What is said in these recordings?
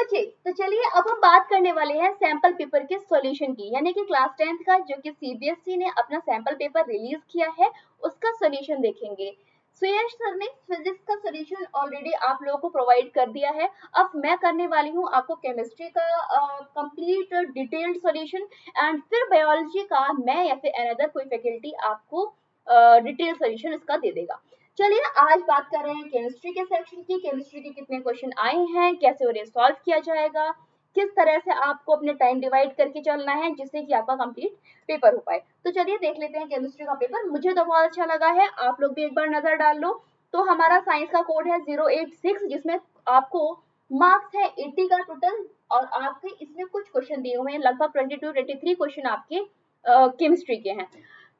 बच्चे, तो चलिए अब हम बात करने वाले हैं सैंपल पेपर के सॉल्यूशन की, यानी कि क्लास 10th का जो कि सीबीएसई ने अपना सैंपल पेपर रिलीज किया है उसका सॉल्यूशन देखेंगे। सुयश सर ने फिजिक्स का सॉल्यूशन ऑलरेडी आप लोगों को प्रोवाइड कर दिया है। अब मैं करने वाली हूँ आपको केमिस्ट्री का कंप्लीट डिटेल्ड सॉल्यूशन, एंड फिर बायोलॉजी का मैं या फिर अनदर कोई फैकल्टी आपको डिटेल सॉल्यूशन इसका दे देगा। चलिए आज बात कर रहे हैं केमिस्ट्री के सेक्शन की। केमिस्ट्री के कितने क्वेश्चन आए हैं, कैसे उन्हें सॉल्व किया जाएगा, किस तरह से आपको अपने टाइम डिवाइड करके चलना है जिससे कि आपका कंप्लीट पेपर हो पाए। तो चलिए देख लेते हैं केमिस्ट्री का पेपर। मुझे तो बहुत अच्छा लगा है, आप लोग भी एक बार नजर डाल लो। तो हमारा साइंस का कोड है 086, जिसमें आपको मार्क्स है 80 का टोटल, और आपके इसमें कुछ क्वेश्चन दिए हुए हैं, लगभग 22-23 क्वेश्चन आपके केमिस्ट्री के हैं।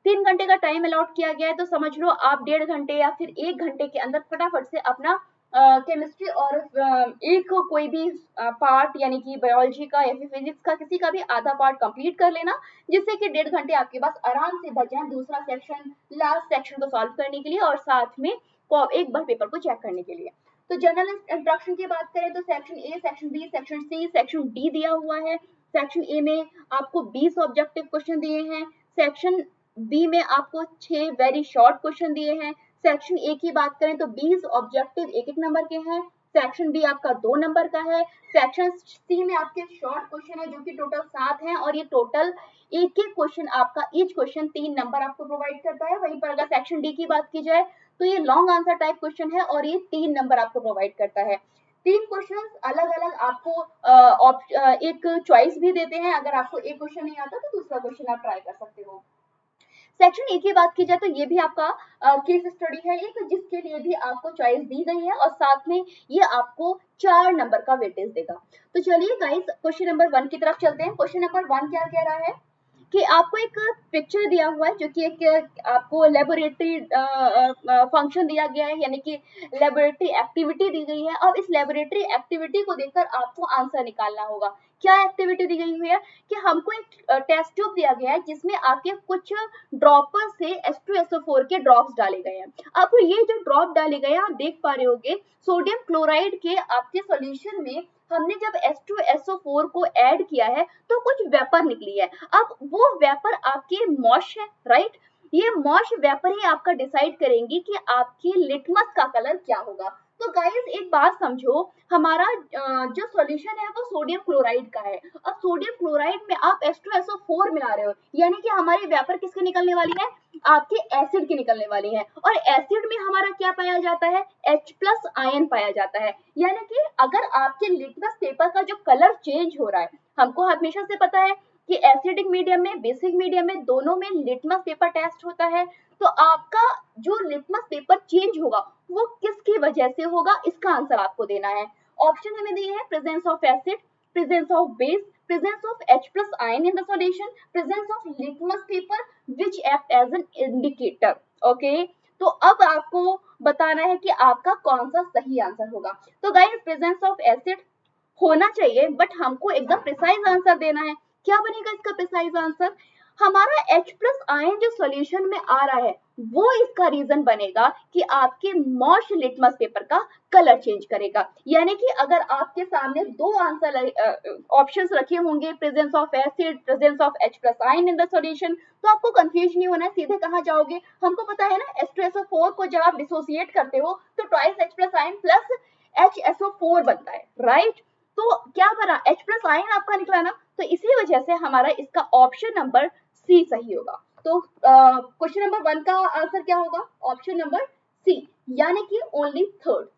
3 घंटे का टाइम अलॉट किया गया है, तो समझ लो आप 1.5 घंटे या फिर 1 घंटे के अंदर फटाफट से अपना केमिस्ट्री और एक कोई भी पार्ट यानी कि बायोलॉजी का या फिर फिजिक्स का किसी का भी आधा पार्ट कंप्लीट कर लेना, जिससे कि 1.5 घंटे आपके पास आराम से बच जाए दूसरा सेक्शन, लास्ट सेक्शन को सॉल्व करने के लिए और साथ में एक बार पेपर को चेक करने के लिए। तो जनरल इंट्रोडक्शन की बात करें तो section A, section B, section C, section D दिया हुआ है। सेक्शन ए में आपको 20 ऑब्जेक्टिव क्वेश्चन दिए हैं। सेक्शन बी में आपको 6 वेरी शॉर्ट क्वेश्चन दिए हैं। सेक्शन ए की बात करें तो 20 ऑब्जेक्टिव एक एक नंबर के हैं। सेक्शन बी आपका 2 नंबर का है। सेक्शन सी में आपके शॉर्ट क्वेश्चन है जो कि टोटल 7 हैं, और ये टोटल एक एक क्वेश्चन आपका ईच क्वेश्चन 3 नंबर आपको प्रोवाइड करता है। वहीं पर अगर सेक्शन डी की बात की जाए तो ये लॉन्ग आंसर टाइप क्वेश्चन है और ये 3 नंबर आपको प्रोवाइड करता है। 3 क्वेश्चन अलग अलग आपको एक चॉइस भी देते हैं, अगर आपको एक क्वेश्चन नहीं आता तो दूसरा क्वेश्चन आप ट्राई कर सकते हो। सेक्शन ए की बात की जाए तो ये भी आपका केस स्टडी है एक, जिसके लिए भी आपको चॉइस दी गई है और साथ में ये आपको 4 नंबर का वेटेज देगा। तो चलिए गाइस क्वेश्चन नंबर 1 की तरफ चलते हैं। क्वेश्चन नंबर 1 क्या कह रहा है कि आपको एक पिक्चर दिया हुआ है जो कि एक आपको लेबोरेटरी फंक्शन दिया गया है, यानी कि लेबोरेटरी एक्टिविटी दी गई है। अब इस लेबोरेटरी एक्टिविटी को देखकर आपको आंसर निकालना होगा। क्या एक्टिविटी दी गई हुई है कि हमको एक टेस्ट ट्यूब दिया गया है जिसमें आपके कुछ ड्रॉपर से H2SO4 के ड्रॉप्स डाले गए हैं। अब ये जो ड्रॉप डाले गए हैं आप देख पा रहे होगे, सोडियम क्लोराइड के आपके सॉल्यूशन में हमने जब H2SO4 को ऐड किया है तो कुछ वेपर निकली है। अब वो वेपर आपके मॉश है, राइट। ये मॉश वेपर ही आपका डिसाइड करेंगी कि आपकी लिटमस का कलर क्या होगा। तो गाइस एक बात समझो, हमारा जो सॉल्यूशन है वो सोडियम क्लोराइड का है। अब सोडियम क्लोराइड में आप H2SO4 मिला रहे हो, यानी कि हमारी वेपर किसकी निकलने वाली है, आपके एसिड की निकलने वाली है। और एसिड में हमारा क्या पाया जाता है, H+ आयन पाया जाता है। यानी कि अगर आपके लिटमस पेपर का जो कलर चेंज हो रहा है, हमको हमेशा से पता है कि एसिडिक मीडियम में, बेसिक मीडियम में, दोनों में लिटमस पेपर टेस्ट होता है। तो आपका जो लिटमस पेपर चेंज होगा वो किसकी वजह से होगा, इसका आंसर आपको देना है। ऑप्शन हमें दिए हैं presence of acid, presence of base, presence of H+ ion in the solution, presence of litmus paper which act as an indicator. Okay, तो अब आपको बताना है कि आपका कौन सा सही आंसर होगा। तो गाइस प्रेजेंस ऑफ एसिड होना चाहिए, बट हमको एकदम प्रिसाइज आंसर देना है। क्या बनेगा इसका प्रिसाइज आंसर, हमारा H+ आयन जो सॉल्यूशन में आ रहा है वो इसका रीजन बनेगा कि आपके मॉश लिटमस पेपर का कलर चेंज करेगा। यानी कि अगर आपके सामने दो आंसर ऑप्शंस रखे होंगे, presence of acid, presence of H+ ion in the solution, तो आपको कंफ्यूज नहीं होना है, सीधे कहाँ जाओगे। हमको पता है ना H2SO4 को जब आप डिसोसिएट करते हो तो twice H+ ion plus HSO4 बनता है, राइट। तो क्या बना, H+ आयन आपका निकला ना, तो इसी वजह से हमारा इसका ऑप्शन नंबर सी सही होगा। तो क्वेश्चन नंबर 1 का आंसर क्या होगा, ऑप्शन नंबर सी, यानी कि ओनली थर्ड।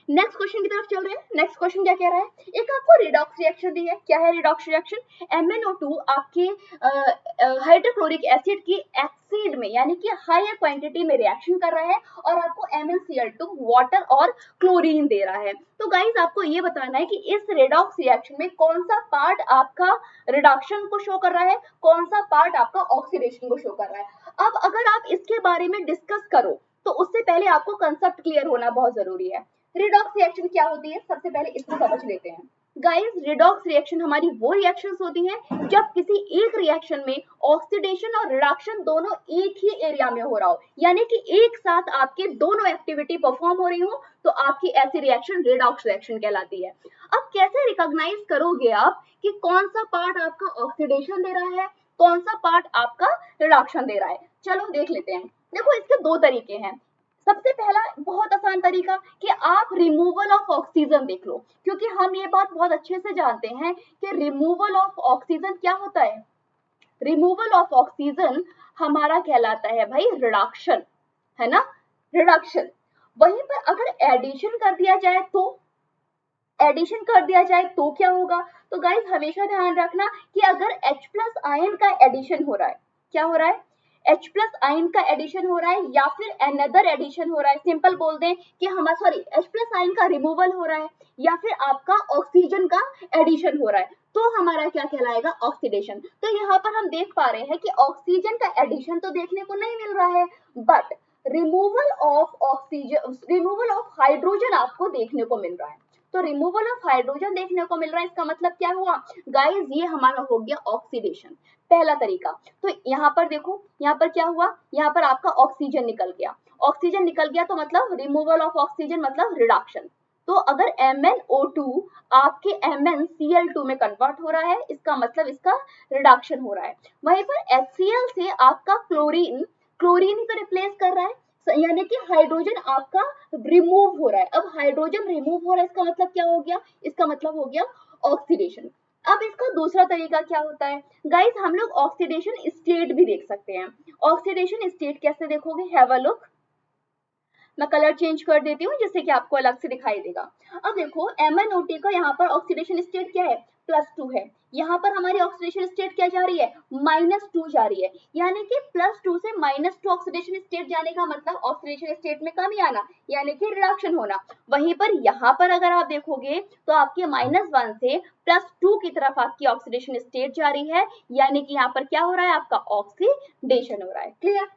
नेक्स्ट क्वेश्चन की तरफ चल रहे हैं। नेक्स्ट क्वेश्चन क्या कह रहा है, एक आपको रिडॉक्स रिएक्शन दी है। क्या है रिडॉक्स रिएक्शन, MnO2 आपके हाइड्रोक्लोरिक एसिड की एसिड में यानी कि हायर क्वांटिटी में रिएक्शन कर रहा है और आपको MnCl2 वाटर और क्लोरीन दे रहा है। तो गाइस आपको ये बताना है कि इस रिडॉक्स रिएक्शन में कौन सा पार्ट आपका रिडक्शन को शो कर रहा है, कौन सा पार्ट आपका ऑक्सीडेशन को शो कर रहा है। अब अगर आप इसके बारे में डिस्कस करो तो उससे पहले आपको कंसेप्ट क्लियर होना बहुत जरूरी है। रिडॉक्स रिएक्शन क्या होती है, सबसे पहले इसको समझ लेते हैं। गाइस रिडॉक्स रिएक्शन हमारी वो रिएक्शंस होती हैं जब किसी एक रिएक्शन में ऑक्सीडेशन और रिडक्शन दोनों एक ही एरिया में हो रहा हो, यानी कि एक साथ आपके दोनों एक्टिविटी परफॉर्म हो रही हो, तो आपकी ऐसी रिएक्शन रिडॉक्स रिएक्शन कहलाती है। अब कैसे रिकॉग्नाइज करोगे आप कि कौन सा पार्ट आपका ऑक्सीडेशन दे रहा है, कौन सा पार्ट आपका रिडक्शन दे रहा है? चलो देख लेते हैं। देखो इसके दो तरीके हैं। सबसे पहला बहुत आसान तरीका कि आप रिमूवल ऑफ ऑक्सीजन देख लो, क्योंकि हम ये बात बहुत अच्छे से जानते हैं कि रिमूवल ऑफ ऑक्सीजन क्या होता है। रिमूवल ऑफ ऑक्सीजन हमारा कहलाता है भाई रिडक्शन, है ना, रिडक्शन। वहीं पर अगर एडिशन कर दिया जाए तो, एडिशन कर दिया जाए तो क्या होगा? तो गाइस हमेशा ध्यान रखना कि अगर H+ आयन का एडिशन हो रहा है, क्या हो रहा है? H+ आयन का एडिशन हो रहा है या फिर अनदर एडिशन हो रहा है, सिंपल बोल दें कि हमारा सॉरी H+ आयन का रिमूवल हो रहा है या फिर आपका ऑक्सीजन का एडिशन हो रहा है, तो हमारा क्या कहलाएगा? ऑक्सीडेशन। तो यहाँ पर हम देख पा रहे हैं कि ऑक्सीजन का एडिशन तो देखने को नहीं मिल रहा है, but removal of oxygen, removal of hydrogen आपको देखने को मिल रहा है। तो रिमूवल ऑफ हाइड्रोजन देखने को मिल रहा है, इसका मतलब क्या हुआ गाइस? ये हमारा हो गया ऑक्सीडेशन, पहला तरीका। तो यहाँ पर देखो, यहाँ पर क्या हुआ? यहाँ पर आपका ऑक्सीजन निकल गया, ऑक्सीजन निकल गया तो मतलब रिमूवल ऑफ ऑक्सीजन मतलब रिडक्शन। तो अगर MnO2 आपके MnCl2 में कन्वर्ट हो रहा है, इसका मतलब इसका रिडक्शन हो रहा है। वहीं पर HCl से आपका क्लोरीन, क्लोरीन ही तो रिप्लेस कर रहा है, यानी कि हाइड्रोजन आपका रिमूव हो रहा है। अब हाइड्रोजन रिमूव हो रहा है, इसका मतलब क्या हो गया? इसका मतलब हो गया ऑक्सीडेशन। अब इसका दूसरा तरीका क्या होता है गाइस? हम लोग ऑक्सीडेशन स्टेट भी देख सकते हैं। ऑक्सीडेशन स्टेट कैसे देखोगे? Have a look. मैं कलर चेंज कर देती हूँ जिससे कि आपको अलग से दिखाई देगा। अब देखो MnO2 का यहाँ पर ऑक्सीडेशन स्टेट क्या है? +2 है। यहाँ पर हमारी ऑक्सीडेशन स्टेट क्या जा रही है? -2 जा रही है, यानी कि +2 से -2 ऑक्सीडेशन स्टेट जाने का मतलब ऑक्सीडेशन स्टेट में कमी आना, यानी कि रिडक्शन होना। वहीं पर यहाँ पर अगर आप देखोगे तो आपके -1 से +2 की तरफ आपकी ऑक्सीडेशन स्टेट जा रही है, यानी कि यहाँ पर क्या हो रहा है? आपका ऑक्सीडेशन हो रहा है। क्लियर?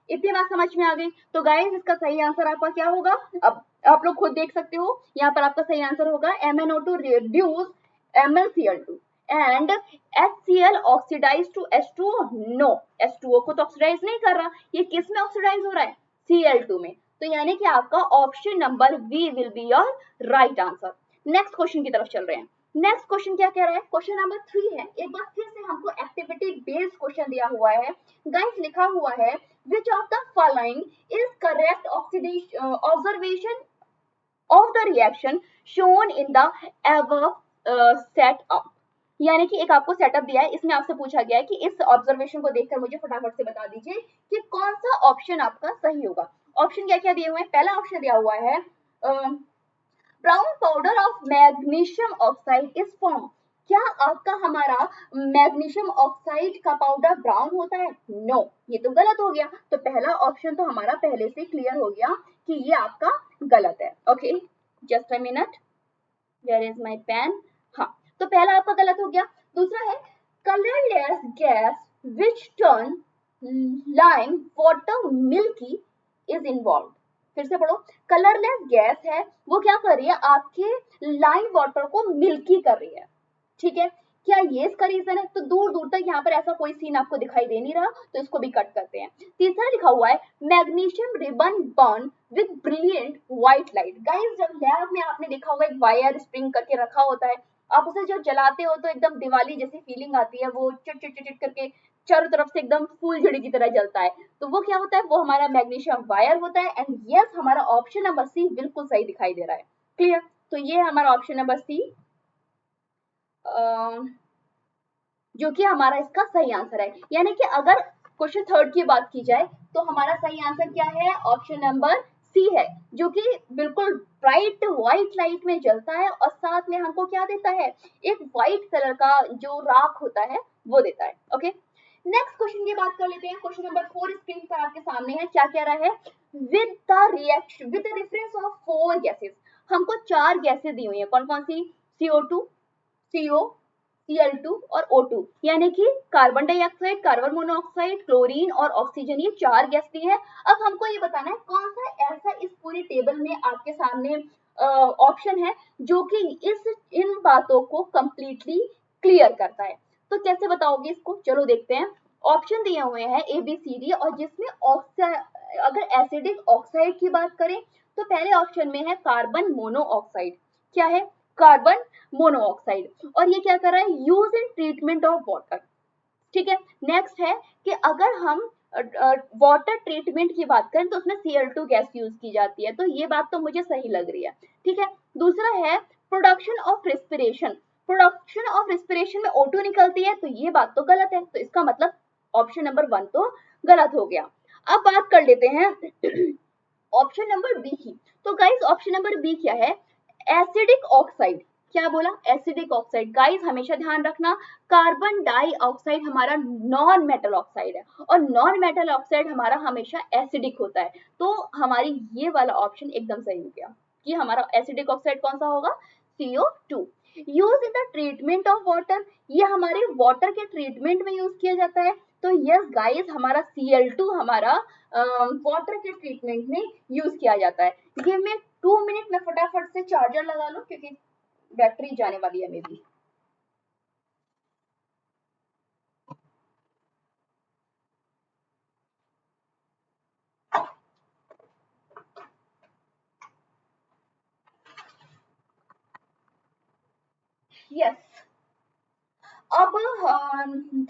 इतनी बात समझ में आ गई? तो गाइस इसका सही आंसर आपका क्या होगा? अब आप लोग खुद देख सकते हो, यहाँ पर आपका सही आंसर होगा MnO2 reduce MnCl2 and HCl oxidize to H2O। No, H2O को तो ऑक्सीडाइज नहीं कर रहा, ये किस में ऑक्सीडाइज हो रहा है? Cl2 में। तो यानी कि आपका option number B will be your right answer. Next question की तरफ चल रहे हैं। नेक्स्ट क्वेश्चन क्या कह रहा है? क्वेश्चन नंबर 3 है। एक बार फिर से हमको एक्टिविटी बेस्ड क्वेश्चन दिया हुआ है। गाइस लिखा हुआ है which of the following is correct oxidation observation of the reaction shown in the above setup। यानी कि एक आपको सेटअप दिया है, इसमें आपसे पूछा गया है कि इस ऑब्जर्वेशन को देखकर मुझे फटाफट से बता दीजिए कि कौन सा ऑप्शन आपका सही होगा। ऑप्शन क्या क्या दिए हुए हैं? पहला ऑप्शन दिया हुआ है brown powder of magnesium oxide is form. क्या आपका हमारा मैग्नीशियम ऑक्साइड का पाउडर ब्राउन होता है? नो, ये तो गलत हो गया। तो पहला ऑप्शन तो हमारा पहले से क्लियर हो गया कि ये आपका गलत है। Okay just a minute, where is my pen? हाँ, तो पहला आपका गलत हो गया। दूसरा है colourless gas which turn lime water milky is involve. फिर से पढ़ो, कलरलेस गैस है, वो क्या कर रही है? आपके लाइम वाटर को मिल्की कर रही है। ठीक है, क्या ये इसका रीजन है? तो दूर दूर तक यहाँ पर ऐसा कोई सीन आपको दिखाई दे नहीं रहा, तो इसको भी कट करते हैं। तीसरा लिखा हुआ है magnesium ribbon burn with brilliant white light. Guys जब लैब में आपने देखा होगा एक वायर स्प्रिंग करके रखा होता है, आप उसे जब जलाते हो तो एकदम दिवाली जैसी फीलिंग आती है, वो चिट चिट चिट करके चारों तरफ से एकदम फूलझड़ी की तरह जलता है। तो वो क्या होता है? वो हमारा मैग्नीशियम वायर होता है। एंड यस, हमारा ऑप्शन नंबर सी बिल्कुल सही दिखाई दे रहा है। क्लियर? तो ये हमारा ऑप्शन नंबर सी जो कि हमारा इसका सही आंसर है। यानी कि अगर क्वेश्चन थर्ड की बात की जाए तो हमारा सही आंसर क्या है? ऑप्शन नंबर सी है, जो कि बिल्कुल ब्राइट व्हाइट लाइट में जलता है और साथ में हमको क्या देता है? एक व्हाइट कलर का जो राख होता है वो देता है। ओके, नेक्स्ट क्वेश्चन की बात कर लेते हैं। क्वेश्चन नंबर 4 स्क्रीन पर आपके सामने है। क्या कह रहा है? With the reaction with the reference of 4 gases, हमको 4 गैसेस दी हुई है। कौन कौन सी? CO2, CO, Cl2 और O2, यानी कि carbon dioxide, carbon monoxide, chlorine और ऑक्सीजन, ये 4 गैस दी है। अब हमको ये बताना है कौन सा ऐसा इस पूरी टेबल में आपके सामने ऑप्शन है जो कि इन बातों को कंप्लीटली क्लियर करता है। तो कैसे बताओगे इसको, चलो देखते हैं। ऑप्शन दिए हुए हैं ए बी सी डी, और जिसमें अगर एसिडिक ऑक्साइड की बात करें तो पहले ऑप्शन में है कार्बन मोनोऑक्साइड। क्या है? Carbon monoxide. और ये क्या कर रहा है? Use in treatment of water. ठीक है। नेक्स्ट है कि अगर हम वाटर ट्रीटमेंट की बात करें तो उसमें Cl2 गैस यूज की जाती है, तो ये बात तो मुझे सही लग रही है। ठीक है। दूसरा है production of respiration. Production of respiration में O2 निकलती है, तो ये बात तो गलत है, तो इसका मतलब ऑप्शन नंबर 1 तो गलत हो गया। अब बात कर लेते हैं ऑप्शन नंबर बी की। तो गाइस ऑप्शन नंबर बी क्या है? Acidic oxide. क्या बोला? Acidic oxide. गाइस हमेशा ध्यान रखना, कार्बन डाइऑक्साइड हमारा नॉन मेटल ऑक्साइड है, और नॉन मेटल ऑक्साइड हमारा हमेशा एसिडिक होता है। तो हमारी ये वाला ऑप्शन एकदम सही हो गया कि हमारा एसिडिक ऑक्साइड कौन सा होगा? CO2। Use in the treatment of water, ये हमारे वाटर के ट्रीटमेंट में यूज किया जाता है। तो यस गाइस हमारा Cl2 हमारा वाटर के ट्रीटमेंट में यूज किया जाता है। गिव मी 2 मिनट, में फटाफट से चार्जर लगा लूं क्योंकि बैटरी जाने वाली है मेरी। यस। अब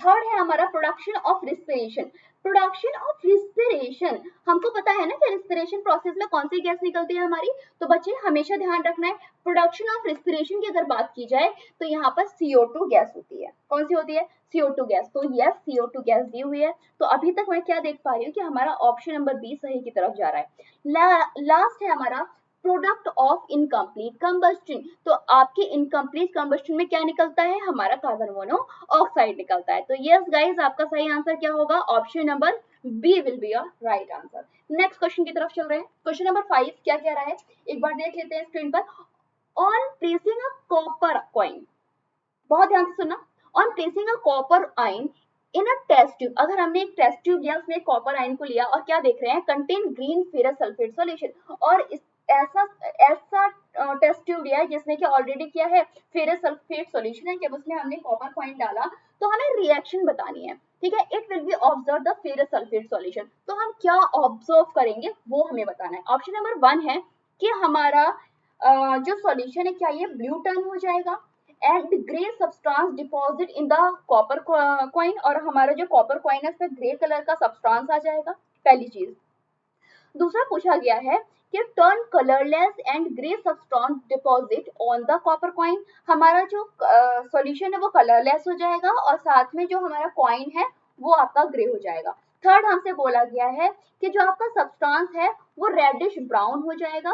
थर्ड है हमारा production of respiration. Production of respiration, हमको पता है ना कि रिस्पिरेशन प्रोसेस में कौन सी गैस निकलती है हमारी। तो बच्चे हमेशा ध्यान रखना है, प्रोडक्शन ऑफ रिस्पिरेशन की अगर बात की जाए तो यहाँ पर CO2 गैस होती है। कौन सी होती है? CO2 gas. तो यस CO2 गैस दी हुई है। तो अभी तक मैं क्या देख पा रही हूँ कि हमारा ऑप्शन नंबर बी सही की तरफ जा रहा है। लास्ट है हमारा प्रोडक्ट ऑफ इनकम्प्लीट कंबस्टन। तो आपके इनकम्प्लीट कंबस्टन में क्या निकलता है? हमारा कार्बन मोनोऑक्साइड निकलता है। तो यस गाइस आपका सही आंसर क्या होगा? Option number B will be your right answer. Next question की तरफ चल रहे हैं। क्वेश्चन नंबर 5 क्या कह रहा है, एक बार देख लेते हैं स्क्रीन पर। On placing a copper coin, बहुत ध्यान से सुनना, on placing a copper ion in a test tube, अगर हमने एक टेस्ट ट्यूब लिया, उसमें कॉपर आयन को लिया और क्या देख रहे हैं? Contain green ferrous sulphate solution. और इस ऐसा ऐसा टेस्ट ट्यूब लिया है जिसने कि ऑलरेडी किया है फेरस सल्फेट सॉल्यूशन है। जब उसमें हमने कॉपर कॉइन डाला तो हमें रिएक्शन बतानी है। ठीक है। It will be observe the ferrous sulphate solution. तो हम क्या ऑब्जर्व करेंगे वो हमें बताना है। ऑप्शन नंबर 1 है कि हमारा जो सॉल्यूशन है क्या ये ब्लू टर्न हो जाएगा and grey substance deposit in the copper coin, और हमारा जो कॉपर कॉइन है उसमें ग्रे कलर का सब्सटेंस आ जाएगा, पहली चीज। दूसरा पूछा गया है कि turn colourless and grey substance deposit on the copper coin, हमारा जो सॉल्यूशन है वो कलरलेस हो जाएगा और साथ में जो हमारा कॉइन है वो आपका ग्रे हो जाएगा। थर्ड हमसे बोला गया है कि जो आपका सब्सटेंस है वो रेडिश ब्राउन हो जाएगा,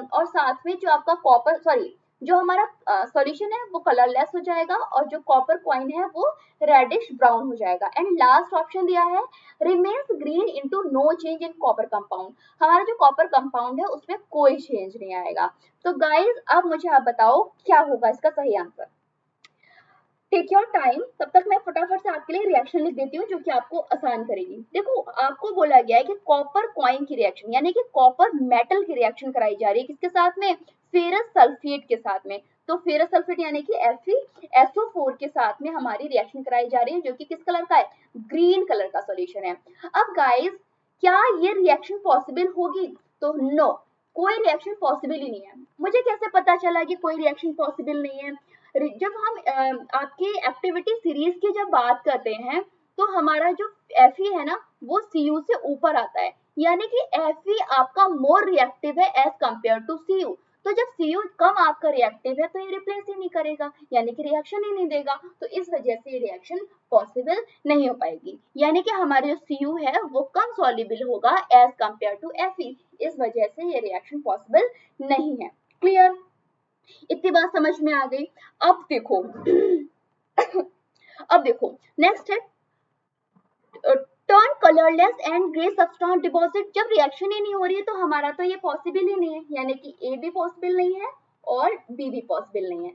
और साथ में जो आपका कॉपर सॉरी जो हमारा सॉल्यूशन है वो कलरलेस हो जाएगा और जो कॉपर कॉइन है वो रेडिश ब्राउन हो जाएगा। एंड लास्ट ऑप्शन दिया है remains green into no change in copper compound, हमारा जो कॉपर कंपाउंड है उसमें कोई चेंज नहीं आएगा। तो गाइज अब मुझे आप बताओ क्या होगा इसका सही आंसर। टेक योर टाइम, तब तक मैं फटाफट से आपके लिए रिएक्शन लिख देती हूँ जो कि आपको आसान करेगी। देखो आपको बोला गया है कि कॉपर कॉइन की रिएक्शन यानी कि कॉपर मेटल की रिएक्शन कराई जा रही है किसके साथ में? फेरस सल्फेट के साथ में। तो फेरस सल्फेट यानी कि FeSO4 के साथ में हमारी रिएक्शन कराई जा रही है जो कि किस कलर का है? ग्रीन कलर का सॉल्यूशन है। अब गाइस क्या ये रिएक्शन पॉसिबल होगी? तो नो, कोई रिएक्शन पॉसिबल ही नहीं है। मुझे कैसे पता चला कि कोई रिएक्शन पॉसिबल नहीं है? जब हम आपके एक्टिविटी सीरीज की जब बात करते हैं तो हमारा जो Fe है ना वो Cu से ऊपर आता है, यानी कि Fe आपका मोर रिएक्टिव है एज कंपेयर टू Cu। तो जब Cu कम आपका रिएक्टिव है तो ये रिप्लेस ही नहीं करेगा, यानी कि रिएक्शन ही नहीं देगा। तो इस वजह से ये रिएक्शन पॉसिबल नहीं हो पाएगी, यानी कि हमारे जो Cu है वो कम सॉल्युबल होगा एज कंपेयर टू Fe। इस वजह से ये रिएक्शन पॉसिबल नहीं है। क्लियर? इतनी बात समझ में आ गई। अब देखो अब देखो नेक्स्ट है turn colourless and grey substance deposit. जब रिएक्शन ही नहीं हो रही है तो हमारा तो ये पॉसिबल ही नहीं है, यानी कि ए भी पॉसिबल नहीं है और बी भी पॉसिबल नहीं है।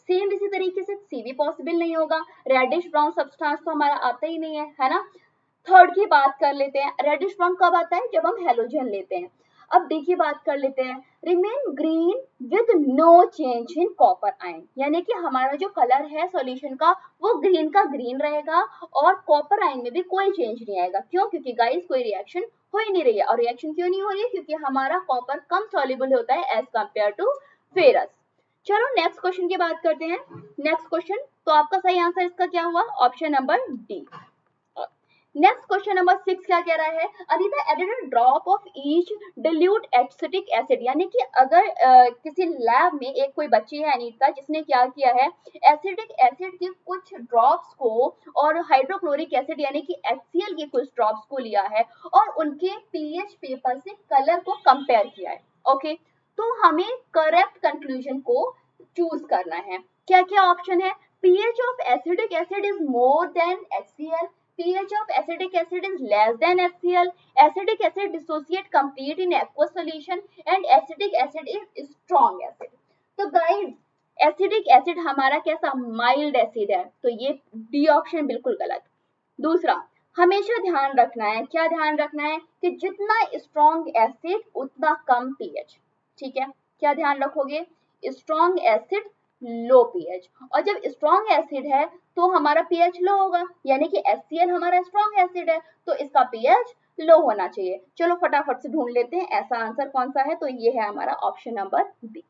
सेम इसी तरीके से सी भी पॉसिबल नहीं होगा, रेडिश ब्राउन सब्सटेंस तो हमारा आता ही नहीं है, है ना। थर्ड की बात कर लेते हैं। रेडिश ब्राउन कब आता है? जब हम हेलोजन लेते हैं। अब डी की बात कर लेते हैं, remain green with no change in copper ion, यानी कि हमारा जो कलर है सॉल्यूशन का वो ग्रीन का ग्रीन रहेगा और कॉपर आयन में भी कोई चेंज नहीं आएगा। क्यों? क्योंकि गाइस कोई रिएक्शन हो ही नहीं रही है। और रिएक्शन क्यों नहीं हो रही है? क्योंकि हमारा कॉपर कम सॉल्युबल होता है एज कंपेयर टू फेरस। चलो नेक्स्ट क्वेश्चन की बात करते हैं। नेक्स्ट क्वेश्चन, तो आपका सही आंसर इसका क्या हुआ? Option number D. Next question number 6 क्या कह रहा है? Anita added a drop of each dilute acetic acid, यानी कि अगर किसी लैब में एक कोई बच्ची है अनीता जिसने क्या किया है, एसिडिक एसिड के कुछ ड्रॉप्स को और हाइड्रोक्लोरिक एसिड यानी कि HCl के कुछ ड्रॉप्स को लिया है और उनके पीएच पेपर से कलर को कंपेयर किया है। ओके, तो हमें करेक्ट कंक्लूजन को चूज करना है। क्या क्या ऑप्शन है? pH of acidic acid is more than HCl, pH of acidic acid is less than HCl, acidic acid dissociate complete in aqueous solution and acidic acid is strong acid। तो guys acidic acid हमारा कैसा? Mild acid है, तो ये D option बिल्कुल गलत। दूसरा, हमेशा ध्यान रखना है, क्या ध्यान रखना है? कि जितना स्ट्रॉन्ग एसिड उतना कम पीएच। ठीक है, क्या ध्यान रखोगे? स्ट्रॉन्ग एसिड लो पीएच, और जब स्ट्रॉन्ग एसिड है तो हमारा पीएच लो होगा, यानी कि HCl हमारा स्ट्रॉन्ग एसिड है तो इसका पीएच लो होना चाहिए। चलो फटाफट से ढूंढ लेते हैं ऐसा आंसर कौन सा है, तो ये है हमारा ऑप्शन नंबर बी।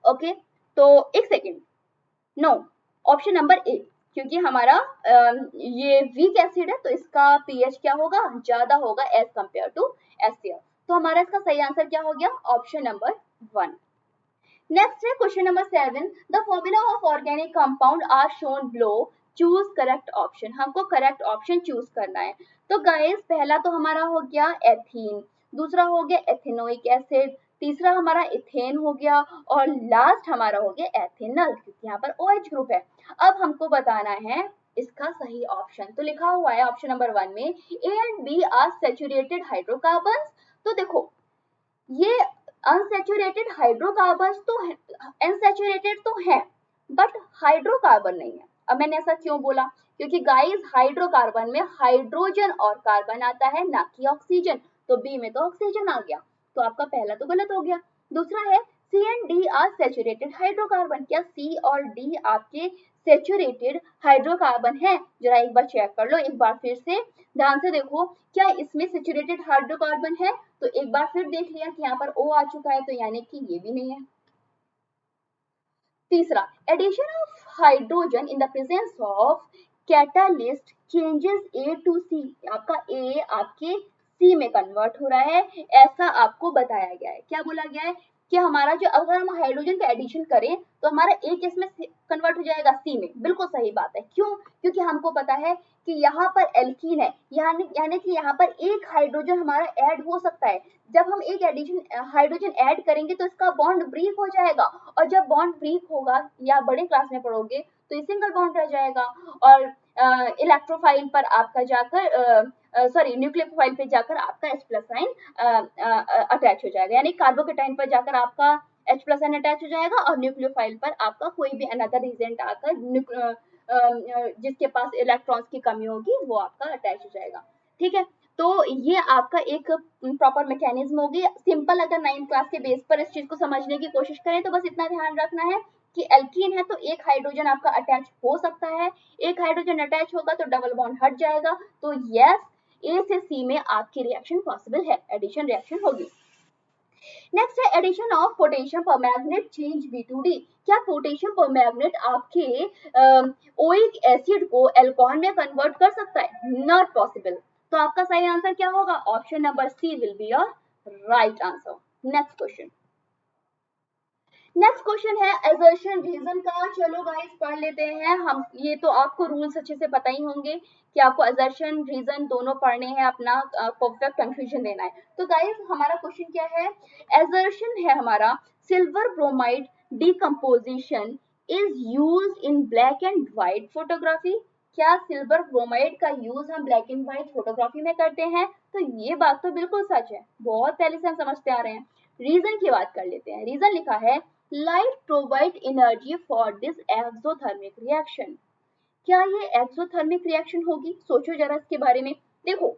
ओके, तो एक second, no, option number A, क्योंकि हमारा ये वीक एसिड है तो इसका पीएच क्या होगा? ज्यादा होगा एज कंपेयर टू HCl। तो हमारा इसका सही आंसर क्या हो गया? Option number 1। नेक्स्ट है question number 7, the formula of organic compound are shown below, choose correct option. हमको करेक्ट ऑप्शन चूज करना है। तो गाइस पहला तो हमारा हो गया एथीन, दूसरा हो गया एथेनोइक एसिड, तीसरा हमारा इथेन हो गया और लास्ट हमारा हो गया एथेनल, क्योंकि यहाँ पर OH ग्रुप है। अब हमको बताना है इसका सही ऑप्शन, तो लिखा हुआ है ऑप्शन नंबर 1 में A and B are saturated hydrocarbons. तो देखो ये अनसैचुरेटेड हाइड्रोकार्बन्स तो है, अनसैचुरेटेड तो है बट हाइड्रोकार्बन नहीं है। अब मैंने ऐसा क्यों बोला? क्योंकि गाइस हाइड्रोकार्बन में हाइड्रोजन और कार्बन आता है, ना कि ऑक्सीजन, तो बी में तो ऑक्सीजन आ गया, तो आपका पहला तो गलत हो गया। दूसरा है C and D are saturated hydrocarbon, क्या सी और डी आपके सैचुरेटेड हाइड्रोकार्बन है? जरा एक बार चेक कर लो, एक बार फिर से ध्यान से देखो, क्या इसमें सैचुरेटेड हाइड्रोकार्बन है? तो एक बार फिर देख लिया कि यहाँ पर O आ चुका है, तो यानी कि ये भी नहीं है। तीसरा, addition of hydrogen in the presence of catalyst changes A to C, आपका A आपके C में कन्वर्ट हो रहा है, ऐसा आपको बताया गया है। क्या बोला गया है? कि हमारा जो अगर हम हाइड्रोजन का एडिशन करें तो हमारा A किसमें कन्वर्ट हो जाएगा? C में। बिल्कुल सही बात है। क्यों? क्योंकि हमको पता है कि यहाँ पर एल्कीन है, यानी कि यहाँ पर एक हाइड्रोजन हमारा ऐड हो सकता है। जब हम एक एडिशन हाइड्रोजन ऐड करेंगे तो इसका बॉन्ड ब्रेक हो जाएगा, और जब बॉन्ड ब्रेक होगा या बड़े क्लास में पढ़ोगे तो ये सिंगल बॉन्ड रह जाएगा, और इलेक्ट्रोफाइल पर आपका जाकर सॉरी न्यूक्लियोफाइल पे जाकर आपका H+ साइन अटैच हो जाएगा, यानी कार्बोकेटाइन पर जाकर आपका H+ साइन अटैच हो जाएगा और न्यूक्लियोफाइल पर आपका कोई भी अनदर एजेंट आकर जिसके पास इलेक्ट्रॉन्स की कमी होगी वो आपका अटैच हो जाएगा। ठीक है, तो ये आपका एक प्रॉपर मैकेनिज्म होगी। सिंपल अगर 9th क्लास के बेस पर इस चीज को समझने की कोशिश करें तो बस इतना ध्यान रखना है कि एल्कीन है तो एक हाइड्रोजन आपका अटैच हो सकता है, एक हाइड्रोजन अटैच होगा तो डबल बॉन्ड हट जाएगा, तो यस A से C में आपकी रिएक्शन पॉसिबल है, एडिशन रिएक्शन होगी। नेक्स्ट है addition of potassium permanganate change B2D, क्या पोटेशियम परमैंगनेट आपके ओइक एसिड को एल्कोहल में कन्वर्ट कर सकता है? Not possible. तो आपका सही आंसर क्या होगा? Option number C will be your right answer. Next question, next question है असर्शन रीजन का। चलो गाइस पढ़ लेते हैं हम, ये तो आपको रूल्स अच्छे से पता ही होंगे कि आपको असर्शन रीजन दोनों पढ़ने हैं, अपना परफेक्ट कंक्लूजन देना है। तो गाइस हमारा क्वेश्चन क्या है? असर्शन है हमारा silver bromide decomposition is used in black and white photography, क्या सिल्वर ब्रोमाइड का यूज हम ब्लैक एंड व्हाइट फोटोग्राफी में करते हैं? तो ये बात तो बिल्कुल सच है, बहुत पहले से हम समझते आ रहे हैं। रीजन की बात कर लेते हैं। रीजन लिखा है light provide energy for this exothermic reaction, क्या ये एक्सोथर्मिक रिएक्शन होगी? सोचो जरा इसके बारे में। देखो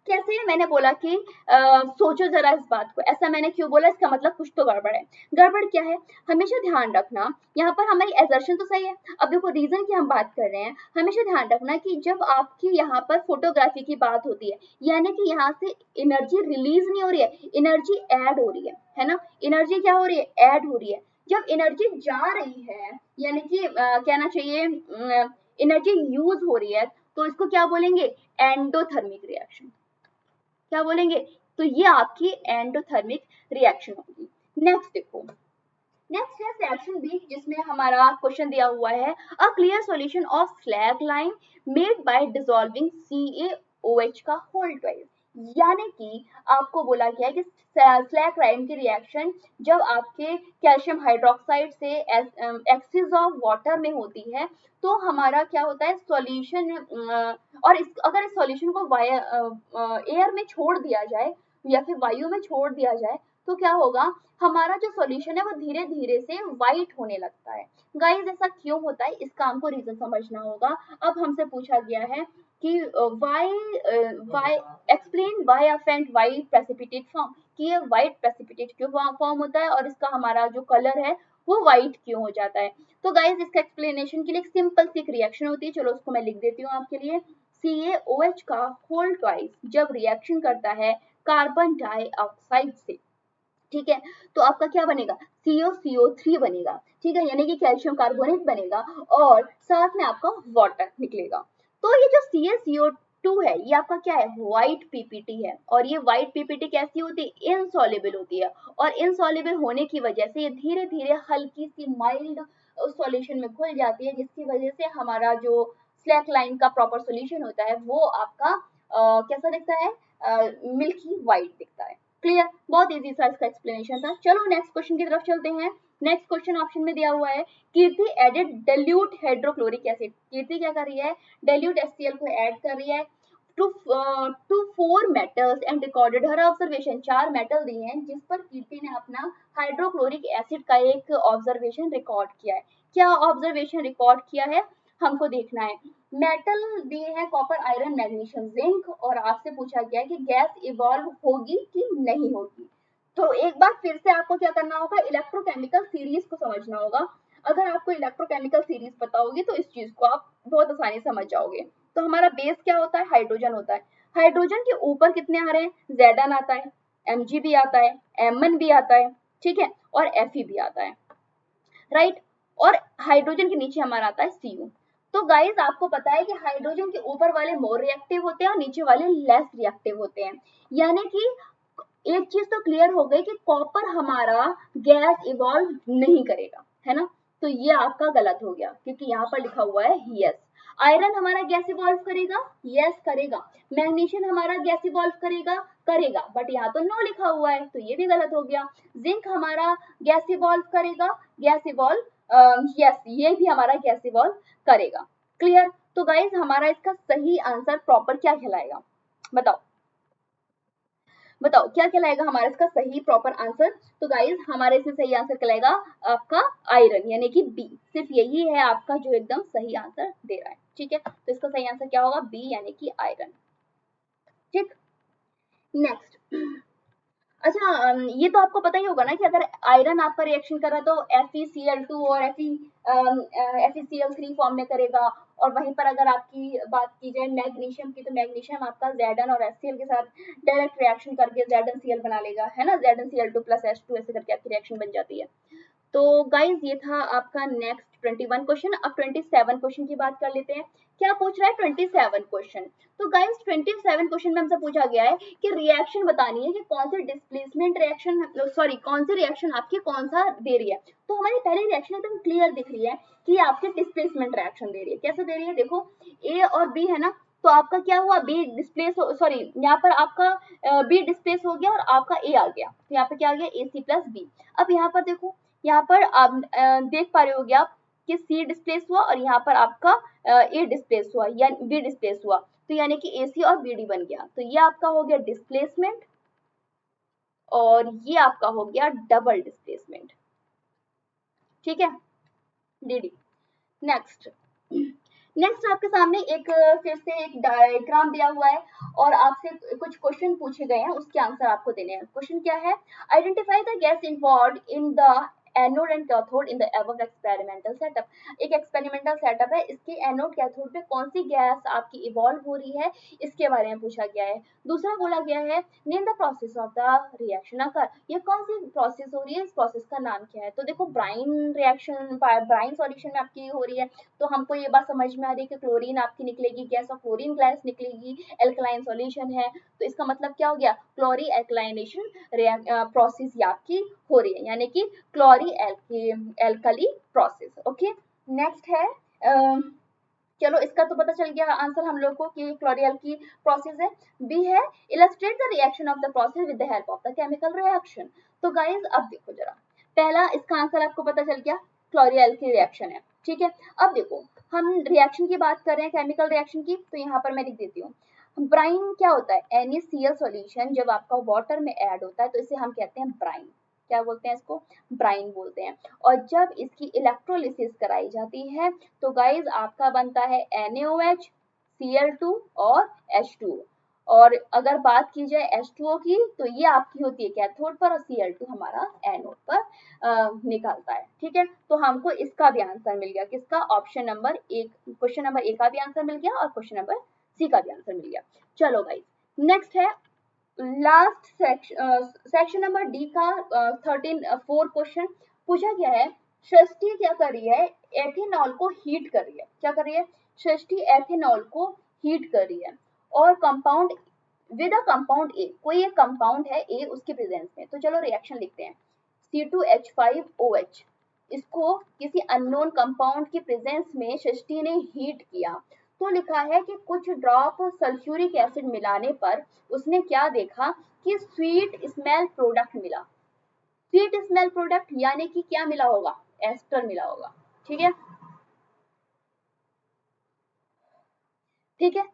कैसे? मैंने बोला कि सोचो जरा इस बात को, ऐसा मैंने क्यों बोला, इसका मतलब कुछ तो गड़बड़ है। गड़बड़ क्या है? हमेशा ध्यान रखना, यहाँ पर हमारी एजर्शन तो सही है। अब देखो रीजन की हम बात कर रहे हैं, हमेशा ध्यान रखना कि जब आपकी यहाँ पर फोटोग्राफी की बात होती है, यानी कि यहाँ से एनर्जी रिलीज नहीं हो रही है, एनर्जी ऐड हो रही है ना। एनर्जी क्या हो रही है? ऐड हो रही है। जब एनर्जी जा रही है, यानी कि कहना चाहिए एनर्जी यूज हो रही है, तो इसको क्या बोलेंगे? Endothermic reaction. क्या बोलेंगे? तो ये आपकी एंडोथर्मिक रिएक्शन होगी। नेक्स्ट देखो, नेक्स्ट है सेक्शन बी, जिसमें हमारा क्वेश्चन दिया हुआ है a clear solution of slag line made by dissolving CaOH का होल ट्वाइस। यानी कि आपको बोला गया है कि स्लैग लाइन की रिएक्शन जब आपके कैल्शियम हाइड्रोक्साइड से एक्सिस ऑफ वाटर में होती है, तो हमारा क्या होता है सॉल्यूशन, और अगर इस सॉल्यूशन को एयर में छोड़ दिया जाए या फिर वायु में छोड़ दिया जाए, तो क्या होगा? हमारा जो सॉल्यूशन है वो धीरे धीरे से व्हाइट होने लगता है। गाइस ऐसा क्यों होता है, इसका हमको रीजन समझना होगा। अब हमसे पूछा गया है कि वाई एक्सप्लेन वाई अ फेंट वाइट प्रेसिपिटेट फॉर्म, कि ये व्हाइट प्रेसिपिटेट क्यों फॉर्म होता है और इसका हमारा जो कलर है वो व्हाइट क्यों हो जाता है। तो गाइस इसका एक्सप्लेनेशन के लिए एक सिंपल सी रिएक्शन होती है, चलो उसको मैं लिख देती हूँ आपके लिए। CaOH का होल ट्वाइस जब रिएक्शन करता है कार्बन डाइऑक्साइड से, ठीक है, तो आपका क्या बनेगा? COCO3 बनेगा, ठीक है, यानी कि कैल्शियम कार्बोनेट बनेगा और साथ में आपका वाटर निकलेगा। तो ये जो CaCO2 है, ये आपका क्या है? व्हाइट पीपीटी है। और ये व्हाइट पीपीटी कैसी होती है? इनसॉल्युबल होती है। और इनसॉल्युबल होने की वजह से ये धीरे धीरे हल्की सी माइल्ड सॉल्यूशन में घुल जाती है, जिसकी वजह से हमारा जो स्लैक लाइन का प्रॉपर सॉल्यूशन होता है वो आपका कैसा दिखता है? मिल्की व्हाइट दिखता है। क्लियर? बहुत इजी सा इसका एक्सप्लेनेशन था। चलो नेक्स्ट क्वेश्चन की तरफ चलते हैं। नेक्स्ट क्वेश्चन ऑप्शन में दिया हुआ है कीर्ति एडेड डाइल्यूट हाइड्रोक्लोरिक एसिड। कीर्ति क्या कर रही है? डाइल्यूट HCl को ऐड कर रही है to 4 metals and recorded her observation. 4 metal दिए हैं जिस पर कीर्ति ने अपना हाइड्रोक्लोरिक एसिड का एक ऑब्जर्वेशन रिकॉर्ड किया है। क्या ऑब्जर्वेशन रिकॉर्ड किया है हमको देखना है। मेटल दिए हैं कॉपर, आयरन, मैग्नीशियम, जिंक, और आपसे पूछा गया है कि गैस इवॉल्व होगी कि नहीं होगी। तो एक बार फिर से आपको क्या करना होगा? इलेक्ट्रोकेमिकल सीरीज को समझना होगा। अगर आपको इलेक्ट्रोकेमिकल सीरीज पता होगी तो इस चीज को आप बहुत आसानी से समझ जाओगे। तो हमारा बेस क्या होता है? हाइड्रोजन होता है। हाइड्रोजन के ऊपर कितने आ रहे हैं? Zn आता है, Mg भी आता है, Mn भी आता है, ठीक है, और Fe भी आता है, राइट। और हाइड्रोजन के नीचे हमारा आता है Cu। तो गाइस आपको पता है कि हाइड्रोजन के ऊपर वाले मोर रिएक्टिव होते हैं और नीचे वाले लेस रिएक्टिव होते हैं। यानी कि एक चीज तो क्लियर हो गई कि कॉपर हमारा गैस इवॉल्व नहीं करेगा, है ना। तो ये आपका गलत हो गया क्योंकि यहाँ पर लिखा हुआ है यस। आयरन हमारा गैस इवॉल्व करेगा, यस करेगा। मैग्नीशियम हमारा गैस इवॉल्व करेगा, करेगा, बट यहाँ तो नो लिखा हुआ है तो ये भी गलत हो गया। जिंक हमारा गैस इवॉल्व करेगा, गैस इवॉल्व, यस ये भी हमारा गैस इवॉल्व करेगा। क्लियर? तो गाइज हमारा इसका सही आंसर प्रॉपर क्या कहलाएगा? बताओ बताओ क्या कहलाएगा हमारा इसका सही प्रॉपर आंसर? तो गाइज हमारे इसमें सही आंसर कहलाएगा आपका आयरन, यानी कि बी। सिर्फ यही है आपका जो एकदम सही आंसर दे रहा है, ठीक है। तो इसका सही आंसर क्या होगा? बी, यानी कि आयरन। ठीक, नेक्स्ट। अच्छा ये तो आपको पता ही होगा ना कि अगर आयरन आपका रिएक्शन कर रहा है तो FeCl2 और FeCl3 फॉर्म में करेगा। और वहीं पर अगर आपकी बात की जाए मैग्नीशियम की, तो मैग्नीशियम आपका Zn और HCl के साथ डायरेक्ट रिएक्शन करके ZnCl बना लेगा, है ना। ZnCl2 + H2 ऐसे करके आपकी रिएक्शन बन जाती है। तो गाइज ये था आपका नेक्स्ट 21 क्वेश्चन। अब 27 क्वेश्चन की बात कर लेते हैं। क्या पूछ रहा है 27 क्वेश्चन? तो गाइज 27 क्वेश्चन में हमसे पूछा गया है कि रिएक्शन बतानी है कि कौन से डिस्प्लेसमेंट रिएक्शन, सॉरी कौन सी रिएक्शन आपकी कौन सा दे रही है। तो हमारी पहली रिएक्शन एकदम क्लियर दिख रही है कि आपके डिस्प्लेसमेंट रिएक्शन दे रही है। कैसे दे रही है? देखो ए और बी है ना, तो आपका क्या हुआ? बी डिस्प्लेस, सॉरी यहाँ पर आपका बी डिस्प्लेस हो गया और आपका ए आ गया, तो यहाँ पे क्या आ गया? AC + B। अब यहाँ पर देखो, यहाँ पर आप देख पा रहे होगे आप कि C डिस्प्लेस हुआ और यहाँ पर आपका A डिस्प्लेस हुआ या B डिस्प्लेस हुआ, तो यानी कि AC और BD बन गया। तो ये आपका हो गया डिस्प्लेसमेंट और ये आपका हो गया डबल डिस्प्लेसमेंट, ठीक है, DD। नेक्स्ट नेक्स्ट आपके सामने एक फिर से एक डायग्राम दिया हुआ है और आपसे कुछ क्वेश्चन पूछे गए हैं, उसके आंसर आपको देने हैं। क्वेश्चन क्या है, identify the gas involved in the anode and cathode in the above experimental setup. एक एक्सपेरिमेंटल सेटअप है, इसके एनोड कैथोड पे कौन सी गैस आपकी इवॉल्व हो रही है, इसके बारे में पूछा गया है। दूसरा बोला गया है name the process of the reaction occur, ये कौन सी प्रोसेस हो रही है, इस प्रोसेस का नाम क्या है। तो देखो ब्राइन रिएक्शन, ब्राइन सॉल्यूशन में आपकी हो रही है, तो हमको ये बात समझ में आ रही है कि क्लोरीन आपकी निकलेगी गैस और क्लोरीन गैस निकलेगी, एल्कलाइन सॉल्यूशन है, तो इसका मतलब क्या हो गया, क्लोरी एल्कलाइनेशन प्रोसेस ये आपकी हो रही है, यानी कि क्लोरी एल्कली प्रोसेस। ओके, नेक्स्ट है चलो इसका तो पता चल गया आंसर हम लोग को कि क्लोरीएल की प्रोसेस है। बी है illustrate the reaction of the process with the help of the chemical reaction. तो गाइस अब देखो जरा, पहला इसका आंसर आपको पता चल गया, क्लोरीएल की रिएक्शन है, ठीक है। अब देखो हम रिएक्शन की बात कर रहे हैं, केमिकल रिएक्शन की, तो यहाँ पर मैं लिख देती हूँ। ब्राइन क्या होता है, NaCl सॉल्यूशन जब आपका वाटर में ऐड होता है तो इसे हम कहते हैं ब्राइन, क्या बोलते हैं इसको, ब्राइन बोलते हैं। और जब इसकी इलेक्ट्रोलिसिस कराई जाती है तो गाइज आपका बनता है NaOH, Cl2 और H2O। और अगर बात की जाए H2O की तो ये आपकी होती है कैथोड पर और Cl2 हमारा एनोड पर निकलता है, ठीक है। तो हमको इसका भी आंसर मिल गया, किसका, ऑप्शन नंबर एक, क्वेश्चन नंबर ए का भी आंसर मिल गया और क्वेश्चन नंबर सी का भी आंसर मिल गया। चलो गाइज नेक्स्ट है लास्ट सेक्शन नंबर डी का 4 क्वेश्चन पूछा गया है। सृष्टि क्या कर रही है, एथेनॉल को हीट कर रही है, क्या कर रही है, सृष्टि एथेनॉल को हीट कर रही है और compound with a compound A, कोई एक कंपाउंड है ए उसके प्रेजेंस में। तो चलो रिएक्शन लिखते हैं, C2H5OH, इसको किसी अननोन कंपाउंड के प्रेजेंस में सृष्टि ने हीट किया। तो लिखा है कि कुछ ड्रॉप सल्फ्यूरिक एसिड मिलाने पर उसने क्या देखा कि स्वीट स्मेल प्रोडक्ट मिला। स्वीट स्मेल प्रोडक्ट यानी कि क्या मिला होगा, एस्टर मिला होगा, ठीक है, ठीक है।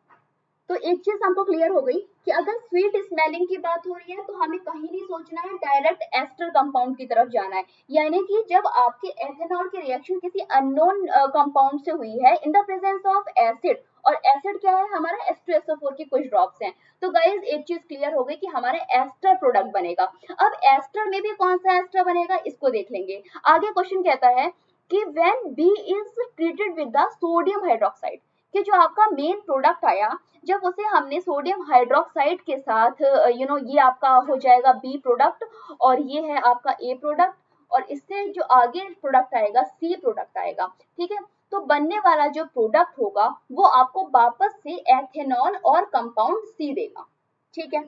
तो एक चीज हमको क्लियर हो गई कि अगर स्वीट स्मेलिंग की बात हो रही है तो हमें कहीं नहीं सोचना है, डायरेक्ट एस्टर कंपाउंड की तरफ जाना है। यानी कि जब आपके एथेनॉल की रिएक्शन किसी अननोन कंपाउंड से हुई है इन द प्रेजेंस ऑफ एसिड, और एसिड क्या है हमारा H2SO4 की कुछ ड्रॉप्स हैं, तो गाइज एक चीज क्लियर हो गई कि हमारे एस्टर प्रोडक्ट बनेगा। अब एस्टर में भी कौन सा एस्टर बनेगा इसको देख लेंगे। आगे क्वेश्चन कहता है कि when B is treated with the sodium hydroxide, कि जो आपका मेन प्रोडक्ट आया जब उसे हमने सोडियम हाइड्रोक्साइड के साथ ये आपका हो जाएगा बी प्रोडक्ट और ये है आपका ए प्रोडक्ट, और इससे जो आगे प्रोडक्ट आएगा सी प्रोडक्ट आएगा, ठीक है। तो बनने वाला जो प्रोडक्ट होगा वो आपको वापस से एथेनॉल और कंपाउंड सी देगा, ठीक है।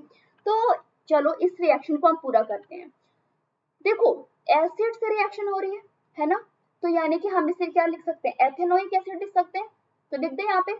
तो चलो इस रिएक्शन को हम पूरा करते हैं। देखो एसिड से रिएक्शन हो रही है ना, तो यानी कि हम इसे क्या लिख सकते हैं, एथेनोइक एसिड लिख सकते हैं। तो लिख दे यहाँ पे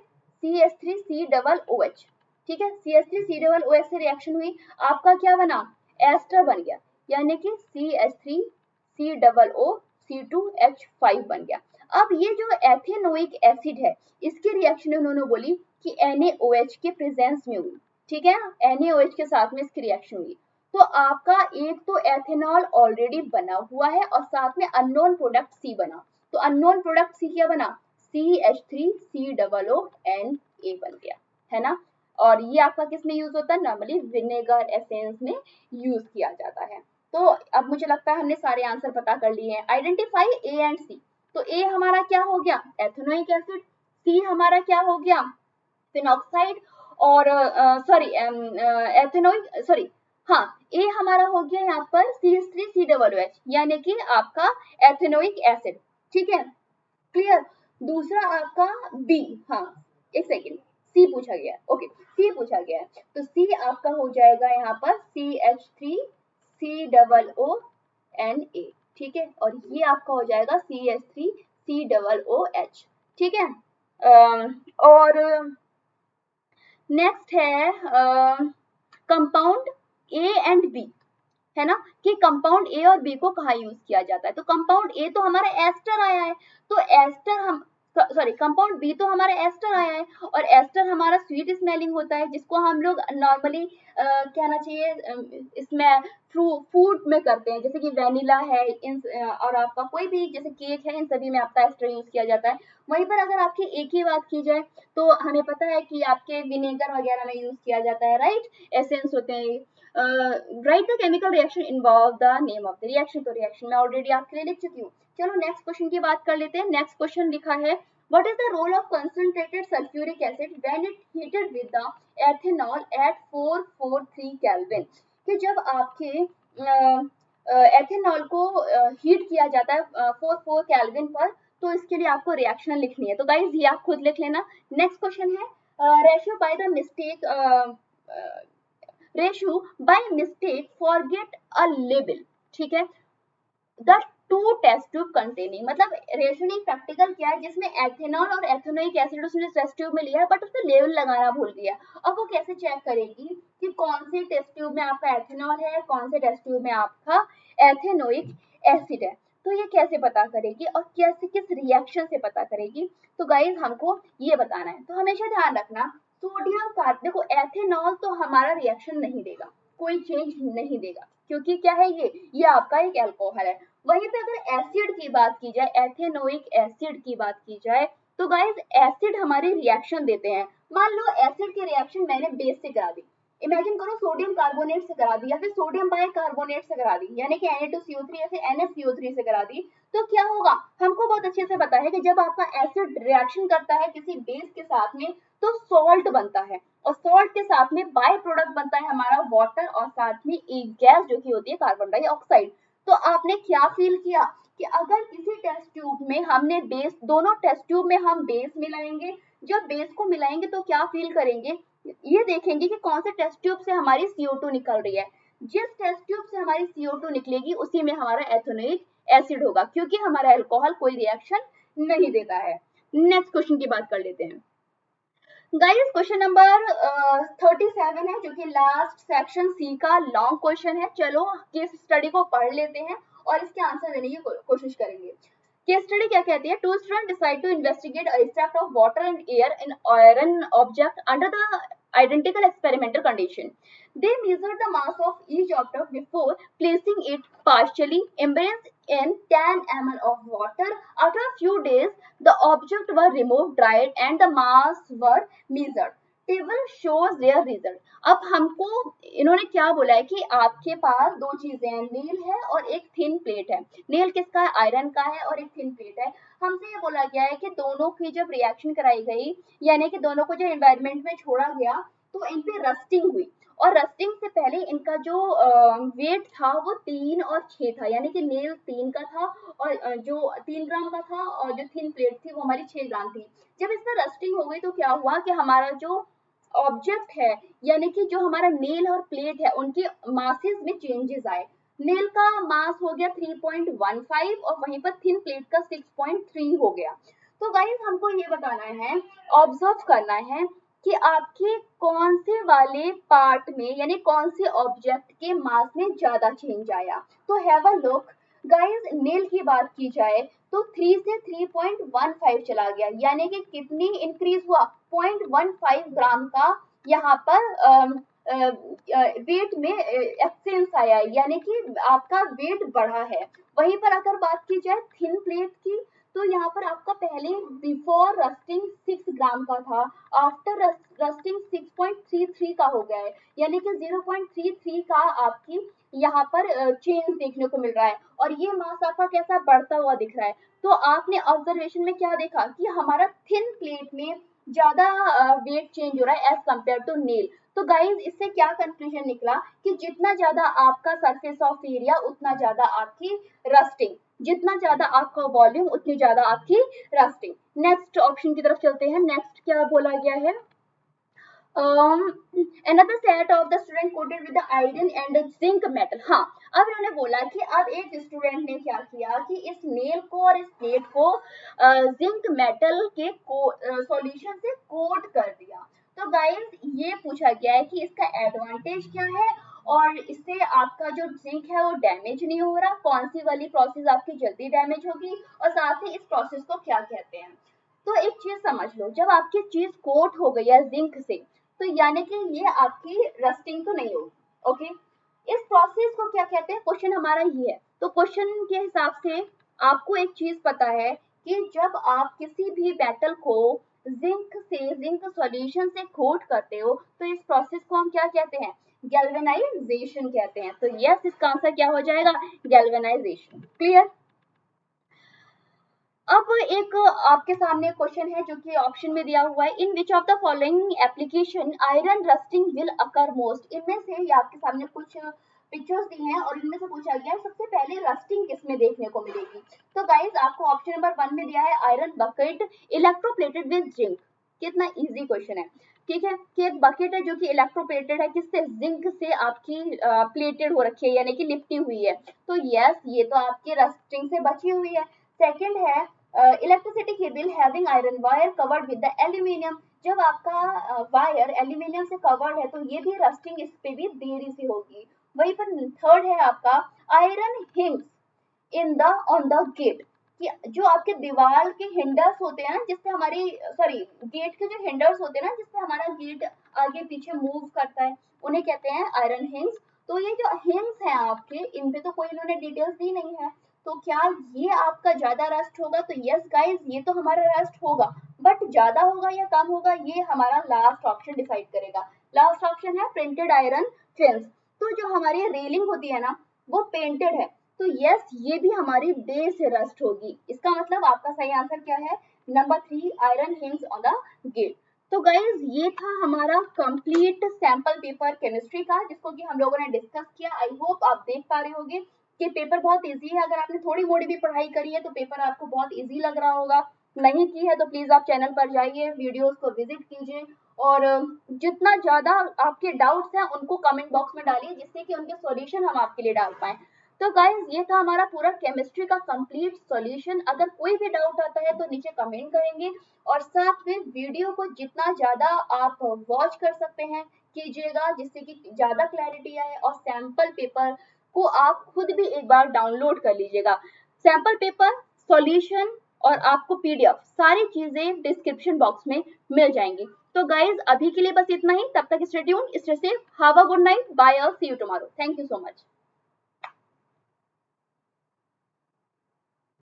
CH3COOH, ठीक है, CH3COOH से रिएक्शन हुई, आपका क्या बना, एस्टर बन गया, यानी कि CH3COOC2H5 बन गया। अब ये जो एथेनोइक एसिड है इसकी रिएक्शन उन्होंने बोली कि NaOH के प्रेजेंस में हुई, ठीक है, NaOH के साथ में इसकी रिएक्शन हुई। तो आपका एक तो एथेनॉल ऑलरेडी बना हुआ है और साथ में अननोन प्रोडक्ट सी बना, तो अननोन प्रोडक्ट सी क्या बना, CH3COONA बन गया, है ना। और ये आपका किस में यूज होता है, नॉर्मली विनेगर एसेंस में यूज किया जाता है। तो अब मुझे लगता है हमने सारे आंसर पता कर लिए हैं। आइडेंटिफाई ए एंड सी, तो ए हमारा क्या हो गया, एथेनोइक एसिड, सी हमारा क्या हो गया, फिनॉक्साइड, और सॉरी एथेनोइक सॉरी हाँ, ए हमारा हो गया यहाँ पर CH3COOH यानी कि आपका एथेनोइक एसिड, ठीक है, क्लियर। दूसरा आपका बी, हाँ एक सेकेंड, सी पूछा गया है, ओके सी पूछा गया है, तो सी आपका हो जाएगा यहाँ पर CH3COONA, ठीक है, और ये आपका हो जाएगा CH3COOH, ठीक है। और नेक्स्ट है कंपाउंड ए एंड बी, है ना, कि कंपाउंड ए और बी को कहाँ यूज किया जाता है। तो कंपाउंड ए तो हमारा एस्टर आया है, तो एस्टर हम सॉरी कंपाउंड बी तो हमारा एस्टर आया है, और एस्टर हमारा स्वीट स्मेलिंग होता है, जिसको हम लोग नॉर्मली कहना चाहिए इसमें फूड में करते हैं, जैसे कि वेनिला है इन और आपका कोई भी जैसे केक है, इन सभी में आपका एस्टर यूज किया जाता है। वहीं पर अगर आपकी एक ही बात की जाए तो हमें पता है कि आपके विनेगर वगैरह में यूज किया जाता है, राइट, एसेंस होते हैं। Right the chemical reaction involve the name of the reaction, तो रिएक्शन मैं ऑलरेडी आपके लिए लिख चुकी हूँ। चलो नेक्स्ट क्वेश्चन की बात कर लेते हैं। नेक्स्ट क्वेश्चन लिखा है what is the role of concentrated sulphuric acid when it heated with the ethanol at 443 kelvin, कि जब आपके एथेनॉल को हीट किया जाता है 44 केल्विन पर, तो इसके लिए आपको रिएक्शन लिखनी है। तो गाइज ये आप खुद लिख लेना। नेक्स्ट क्वेश्चन है ratio by the mistake ratio by mistake forget a label, ठीक है, the two test tube containing, मतलब रेशनिंग प्रैक्टिकल क्या है जिसमें एथेनॉल और एथेनोइक एसिड उसने टेस्ट ट्यूब में लिया है बट उसने लेवल लगाना भूल गया। अब वो कैसे चेक करेगी कि कौन से टेस्ट ट्यूब में आपका एथेनॉल है, कौन से टेस्ट ट्यूब में आपका एथेनोइक एसिड है, तो ये कैसे पता करेगी और कैसे किस रिएक्शन से पता करेगी? तो गाइज हमको ये बताना है। तो हमेशा ध्यान रखना सोडियम कार्ब, देखो एथेनॉल तो हमारा रिएक्शन नहीं देगा, कोई चेंज नहीं देगा, क्योंकि क्या है ये आपका एक अल्कोहल है। वहीं पे अगर एसिड की बात की जाए, एथेनोइक एसिड की बात की जाए, तो गाइज एसिड हमारे रिएक्शन देते हैं। मान लो एसिड की रिएक्शन मैंने बेस से करा दी, इमेजिन करो सोडियम कार्बोनेट से करा दी या फिर सोडियम बाइकार्बोनेट से करा दी, यानी कि Na2CO3 या फिर NaCO3 से करा दी, तो क्या होगा? हमको बहुत अच्छे से पता है कि जब आपका एसिड रिएक्शन करता है किसी बेस के साथ में तो सॉल्ट बनता है, और सॉल्ट के साथ में बाय प्रोडक्ट बनता है हमारा वाटर, और साथ में एक गैस जो कि होती है कार्बन डाइऑक्साइड। तो आपने क्या फील किया कि अगर किसी टेस्ट ट्यूब में हमने बेस, दोनों टेस्ट ट्यूब में हम बेस मिलाएंगे, जब बेस को मिलाएंगे तो क्या फील करेंगे? ये देखेंगे कि कौन से टेस्ट ट्यूब से हमारी CO2 निकल रही है। जिस टेस्ट ट्यूब से हमारी CO2 निकलेगी उसी में हमारा एथेनोइक एसिड होगा, क्योंकि हमारा अल्कोहल कोई रिएक्शन नहीं देता है। नेक्स्ट क्वेश्चन की बात कर लेते हैं। गाइस क्वेश्चन नंबर 37 है, जो कि लास्ट सेक्शन सी का लॉन्ग क्वेश्चन है। चलो केस स्टडी को पढ़ लेते हैं और इसके आंसर देने की कोशिश करेंगे। केस स्टडी क्या कहती है? Two student decide to investigate a effect of water and air in iron object under the identical experimental condition. They measured the mass of each object before placing it partially immersed in 10 ml of water. After a few days, the objects were removed, dried, and the mass were measured. Table shows their result. अब हमको इन्होंने क्या बोला है कि आपके पास दो चीजें हैं, नील है और एक थिन प्लेट है। नील किसका है? आयरन का है, और एक थिन प्लेट है। हमसे ये बोला गया है कि दोनों की जब रिएक्शन कराई गई, यानी कि दोनों को जब एनवायरनमेंट में छोड़ा गया, तो इन पे रस्टिंग हुई, और रस्टिंग से पहले इनका जो वेट था वो 3 और 6 था, यानी कि नील 3 का था और जो 3 ग्राम का था, और जो थिन प्लेट थी वो हमारी 6 ग्राम थी। जब इसमें रस्टिंग हो गई तो क्या हुआ कि हमारा जो ऑब्जेक्ट है, यानी कि जो हमारा नेल और प्लेट है, उनके मासेस में चेंजेस आए। नेल का मास हो गया 3.15 और वहीं पर थिन प्लेट का 6.3 हो गया। तो गाइस हमको ये बताना है, ऑब्जर्व करना है कि आपके कौन से वाले पार्ट में, यानी कौन से ऑब्जेक्ट के मास में ज्यादा चेंज आया। तो have a look. Guys nail की बात की जाए तो 3 से 3.15 चला गया, यानी कि कितनी इंक्रीज हुआ? 0.15 ग्राम का यहाँ पर वेट में एक्सेंस आया है, यानी कि आपका वेट बढ़ा है। वहीं पर अगर बात की जाए थिन प्लेट की, तो यहाँ पर आपका पहले बिफोर रस्टिंग 6 ग्राम का था, आफ्टर रस्टिंग 6.33 का हो गया है, यानी कि 0.33 का आपकी यहाँ पर चेंज देखने को मिल रहा है, और ये मास आपका कैसा बढ़ता हुआ दिख रहा है। तो आपने ऑब्जर्वेशन में क्या देखा कि हमारा थिन प्लेट में ज्यादा वेट चेंज हो रहा है एज कंपेयर टू नेल। तो गाइज इससे क्या कंक्लूजन निकला कि जितना ज्यादा आपका सरफेस ऑफ एरिया उतना ज्यादा आपकी रस्टिंग, जितना ज्यादा आपका वॉल्यूम उतनी ज्यादा आपकी रस्टिंग। नेक्स्ट ऑप्शन की तरफ चलते हैं। नेक्स्ट क्या बोला गया है? another set of the student coated with the iron and zinc metal. हाँ, अब इन्होंने बोला कि अब एक स्टूडेंट ने क्या किया कि इस नेल को और इस प्लेट को जिंक मेटल के सॉल्यूशन से कोट कर दिया। तो गाइस ये पूछा गया है कि इसका एडवांटेज क्या है और इससे आपका जो जिंक है वो डैमेज नहीं हो रहा, कौन सी वाली प्रोसेस आपकी जल्दी डैमेज होगी, और साथ ही इस प्रोसेस को क्या कहते हैं। तो एक चीज समझ लो, जब आपकी चीज कोट हो गई है जिंक से, तो यानी कि ये आपकी रस्टिंग तो नहीं होगी। ओके, इस प्रोसेस को क्या कहते हैं, क्वेश्चन हमारा ये है। तो क्वेश्चन के हिसाब से आपको एक चीज पता है कि जब आप किसी भी मेटल को जिंक सॉल्यूशन से कोट करते हो, तो इस प्रोसेस को हम क्या कहते हैं, गैल्वेनाइजेशन कहते हैं। तो यस, इसका आंसर क्या हो जाएगा, गैल्वेनाइजेशन। क्लियर। अब एक आपके सामने क्वेश्चन है जो कि ऑप्शन में दिया हुआ है, in which of the following application iron rusting will occur most. इनमें से ये आपके सामने कुछ पिक्चर्स दी हैं और इनमें से पूछा गया है सबसे पहले रस्टिंग किसमें देखने को मिलेगी। तो गाइस आपको ऑप्शन नंबर 1 में दिया है iron bucket electroplated with zinc. कितना इजी क्वेश्चन है, ठीक है, कि एक बकेट है जो कि इलेक्ट्रोप्लेटेड है, किससे, जिंक से आपकी प्लेटेड हो रखी है, यानी कि लिपटी हुई है। तो यस, ये तो आपकी रस्टिंग से बची हुई है। सेकंड है electricity cable having iron wire covered with the aluminium. जब आपका वायर एल्यूमिनियम से कवर्ड है, तो ये भी रस्टिंग इस पे भी देरी से होगी। वहीं पर थर्ड है आपका iron hinges in the on the gate, कि जो आपके दीवार के हिंडर्स होते हैं ना, जिससे हमारी, सॉरी, गेट के जो हिंडर्स होते हैं ना, जिससे हमारा गेट आगे पीछे मूव करता है, उन्हें कहते हैं आयरन हिंग्स। तो ये जो हिंग्स हैं आपके, इन पे तो कोई इन्होंने डिटेल्स दी नहीं है। तो क्या ये आपका ज्यादा रस्ट होगा, तो यस गाइस, ये तो हमारा रस्ट होगा, बट ज्यादा होगा या कम होगा, ये हमारा लास्ट ऑप्शन डिसाइड करेगा। लास्ट ऑप्शन है प्रिंटेड आयरन फिल्म्स। तो जो हमारी रेलिंग होती है ना, वो पेंटेड है, तो यस, ये भी हमारी देर से रस्ट होगी। इसका मतलब आपका सही आंसर क्या है, number 3, iron hinges on the gate. तो गाइज ये था हमारा कंप्लीट सैंपल पेपर केमिस्ट्री का, जिसको कि हम लोगों ने डिस्कस किया। आई होप आप देख पा रहे होंगे कि पेपर बहुत इजी है। अगर आपने थोड़ी मोड़ी भी पढ़ाई करी है तो पेपर आपको बहुत इजी लग रहा होगा। नहीं की है तो प्लीज आप चैनल पर जाइए, वीडियोस को विजिट कीजिए, और जितना ज्यादा आपके डाउट्स हैं उनको कमेंट बॉक्स में डालिए, जिससे कि उनके सॉल्यूशन हम आपके लिए डाल पाएं। तो गाइज ये था हमारा पूरा केमिस्ट्री का कंप्लीट सॉल्यूशन। अगर कोई भी डाउट आता है तो नीचे कमेंट करेंगे, और साथ में वीडियो को जितना ज्यादा आप वॉच कर सकते हैं कीजिएगा, जिससे कि ज्यादा क्लैरिटी आए, और सैंपल पेपर को आप खुद भी एक बार डाउनलोड कर लीजिएगा। सैंपल पेपर, सॉल्यूशन और आपको पीडीएफ, सारी चीजें डिस्क्रिप्शन बॉक्स में मिल जाएंगी। तो गाइज अभी के लिए बस इतना ही, तब तक stay tuned, stay safe, have a good night, bye, see you tomorrow, thank you so much.